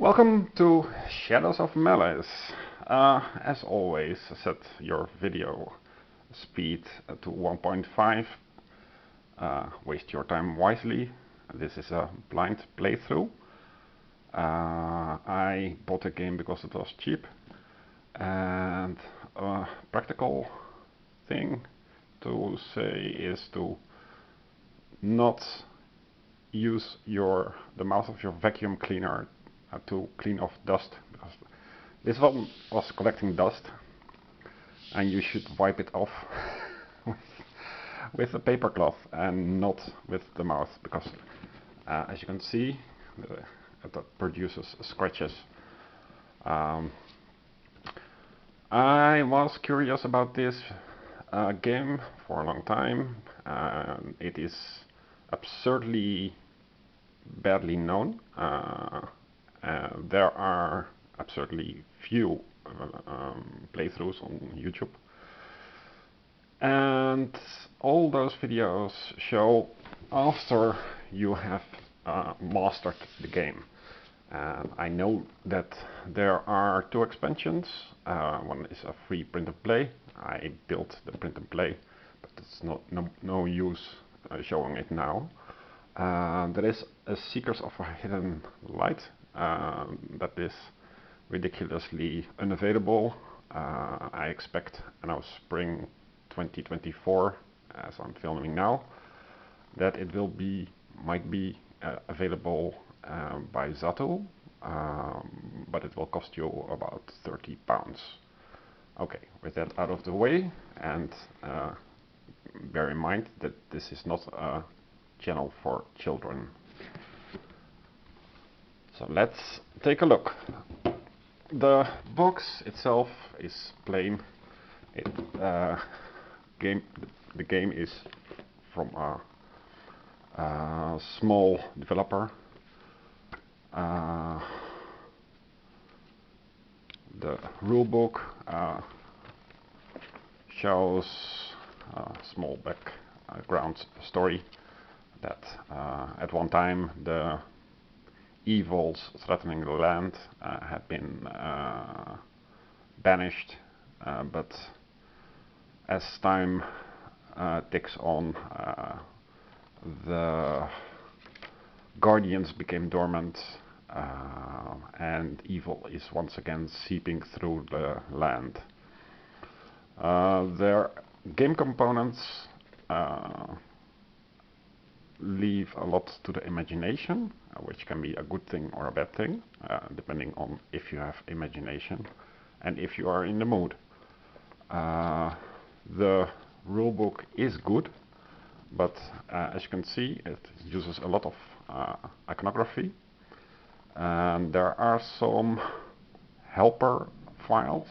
Welcome to Shadows of Malice. As always, set your video speed to 1.5. Waste your time wisely. This is a blind playthrough. I bought the game because it was cheap, and a practical thing to say is to not use the mouth of your vacuum cleaner to clean off dust, because this one was collecting dust and you should wipe it off with a paper cloth and not with the mouth, because as you can see it produces scratches. I was curious about this game for a long time. It is absurdly badly known. There are absurdly few playthroughs on YouTube, and all those videos show after you have mastered the game. I know that there are two expansions. One is a free print and play. I built the print and play, but it's no use showing it now. There is a Seekers of a Hidden Light that is ridiculously unavailable. I expect spring 2024, as I'm filming now, that it might be available by Zato, but it will cost you about £30. Okay, with that out of the way, and bear in mind that this is not a channel for children. So let's take a look. The box itself is plain. The game is from a small developer. The rulebook shows a small background story that at one time the evils threatening the land had been banished, but as time ticks on, the guardians became dormant, and evil is once again seeping through the land. Their game components leave a lot to the imagination, which can be a good thing or a bad thing, depending on if you have imagination and if you are in the mood. The rulebook is good, but as you can see, it uses a lot of iconography, and there are some helper files,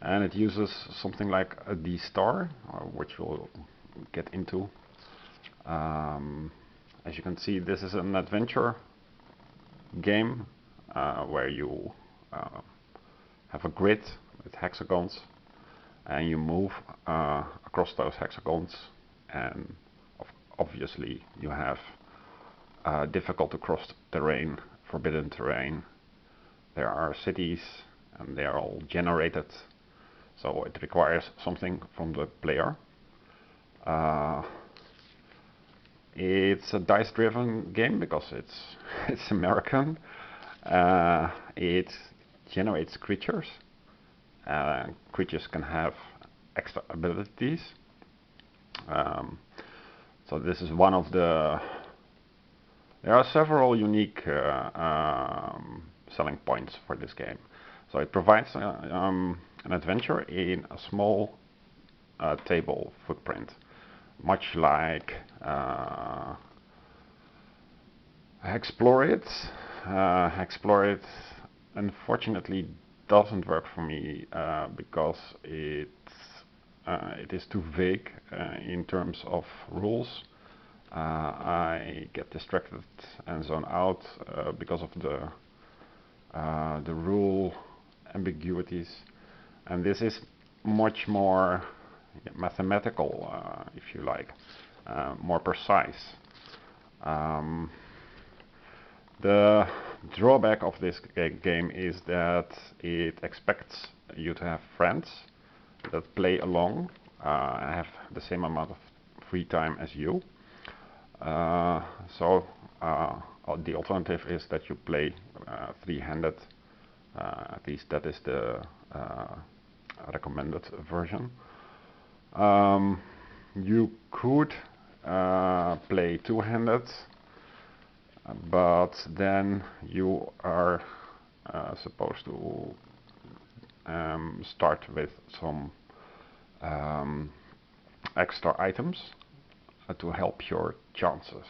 and it uses something like a D star, which we'll get into. As you can see, this is an adventure game where you have a grid with hexagons, and you move across those hexagons, and obviously you have difficult to cross terrain, forbidden terrain. There are cities, and they are all generated, so it requires something from the player. It's a dice-driven game because it's American. It generates creatures. Creatures can have extra abilities. So this is one of the... There are several unique selling points for this game. So it provides an adventure in a small table footprint, much like Explore It. Explore It unfortunately doesn't work for me because it is too vague in terms of rules. I get distracted and zone out because of the rule ambiguities, and this is much more mathematical, if you like, more precise. Um, the drawback of this game is that it expects you to have friends that play along, have the same amount of free time as you. So the alternative is that you play three-handed. At least that is the recommended version. You could play two-handed, but then you are supposed to start with some extra items to help your chances.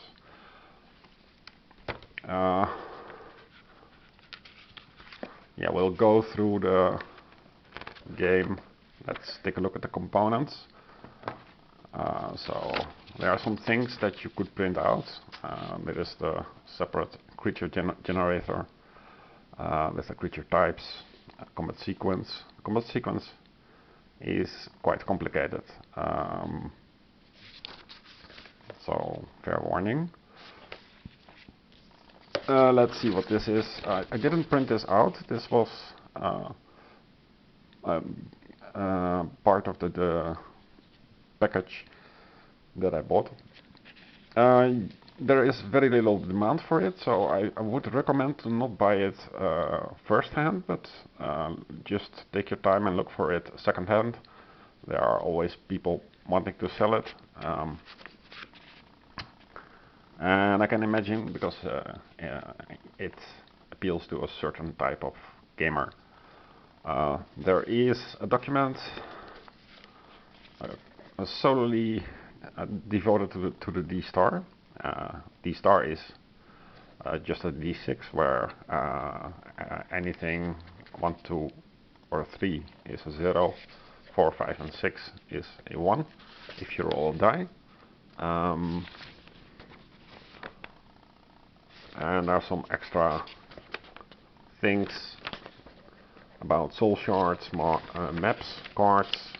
Yeah, we'll go through the game. Let's take a look at the components. So there are some things that you could print out. There is the separate creature generator with the creature types, combat sequence. Combat sequence is quite complicated, so fair warning. Let's see what this is. I didn't print this out. This was part of the package that I bought. There is very little demand for it, so I would recommend to not buy it first hand, but just take your time and look for it second hand. There are always people wanting to sell it. And I can imagine, because it appeals to a certain type of gamer. There is a document solely devoted to the D-star. D-star is just a D6 where anything 1, 2 or 3 is a 0, 4, 5 and 6 is a 1 if you roll a die. And there are some extra things about soul shards, maps, cards,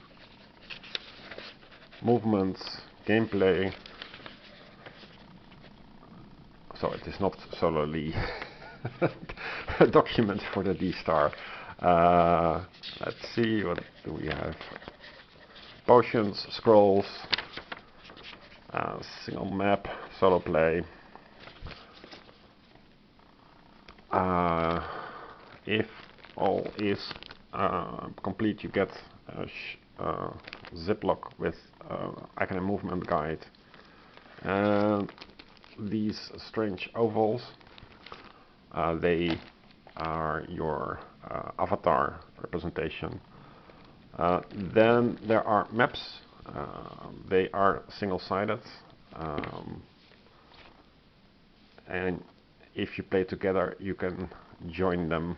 movements, gameplay. So it is not solely a document for the D-star. Let's see, what do we have? Potions, scrolls, single map, solo play. If all is complete, you get a ziploc with icon and movement guide and these strange ovals. They are your avatar representation. Then there are maps. They are single-sided, and if you play together, you can join them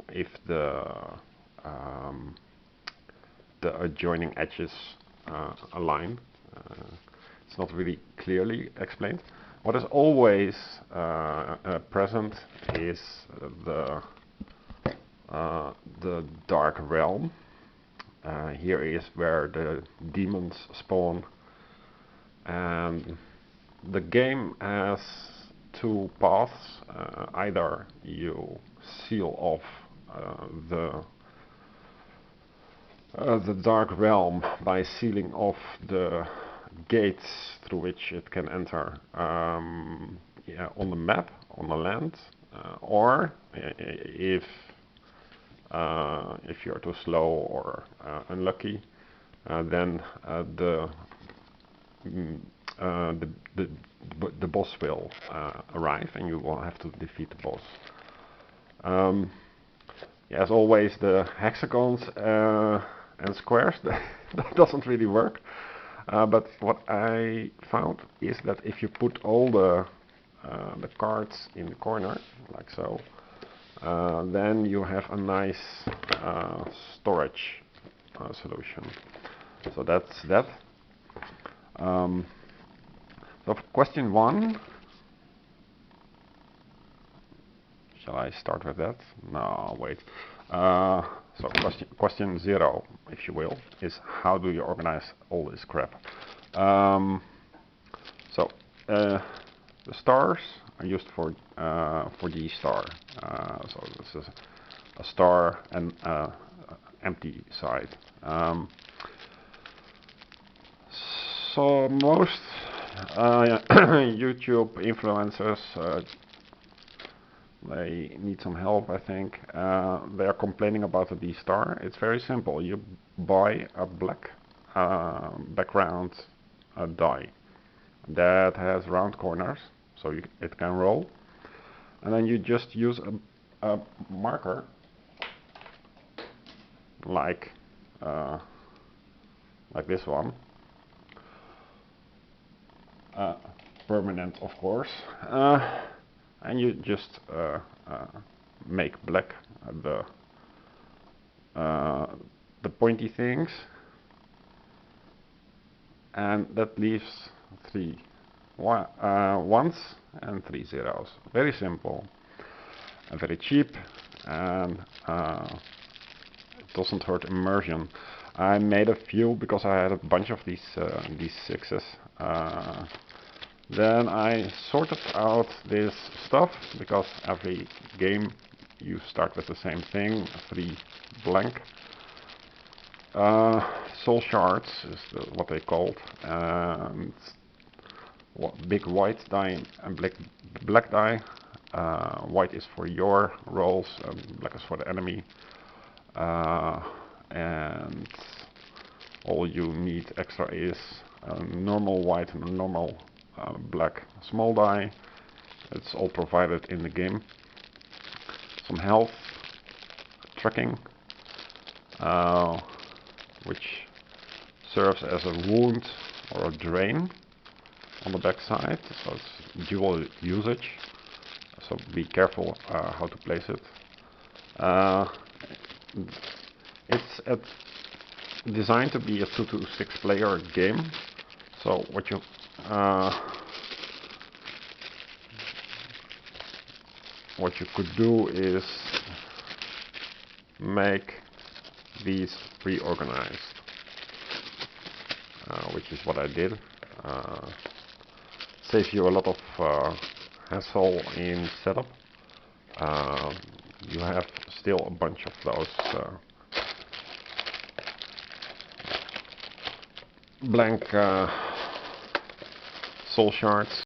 if the adjoining edges align. It's not really clearly explained. What is always present is the dark realm. Here is where the demons spawn, and the game has two paths. Either you seal off the dark realm by sealing off the gates through which it can enter, yeah, on the map, on the land, or if you're too slow or unlucky, then the boss will arrive and you will have to defeat the boss. Yeah, as always, the hexagons and squares, that doesn't really work. But what I found is that if you put all the cards in the corner, like so, then you have a nice storage solution. So that's that. So question 1. Shall I start with that? No, wait. So question 0, if you will, is how do you organize all this crap? So the stars are used for the star. So this is a star and empty side. So most YouTube influencers, they need some help, I think. They are complaining about the D-star. It's very simple. You buy a black background die that has round corners, so it can roll. And then you just use a marker like this one. Permanent, of course. And you just make black the pointy things, and that leaves 3 ones and 3 zeros. Very simple and very cheap, and it doesn't hurt immersion. I made a few because I had a bunch of these sixes. Then I sorted out this stuff, because every game you start with the same thing, 3 blank. Soul shards is what they called. Big white die and black die. White is for your rolls, black is for the enemy. And all you need extra is a normal white and a normal black small die. It's all provided in the game. Some health, tracking, which serves as a wound or a drain on the back side, so it's dual usage, so be careful how to place it. It's designed to be a 2 to 6 player game, so what you could do is make these pre-organized, which is what I did. Saves you a lot of hassle in setup. You have still a bunch of those blank soul shards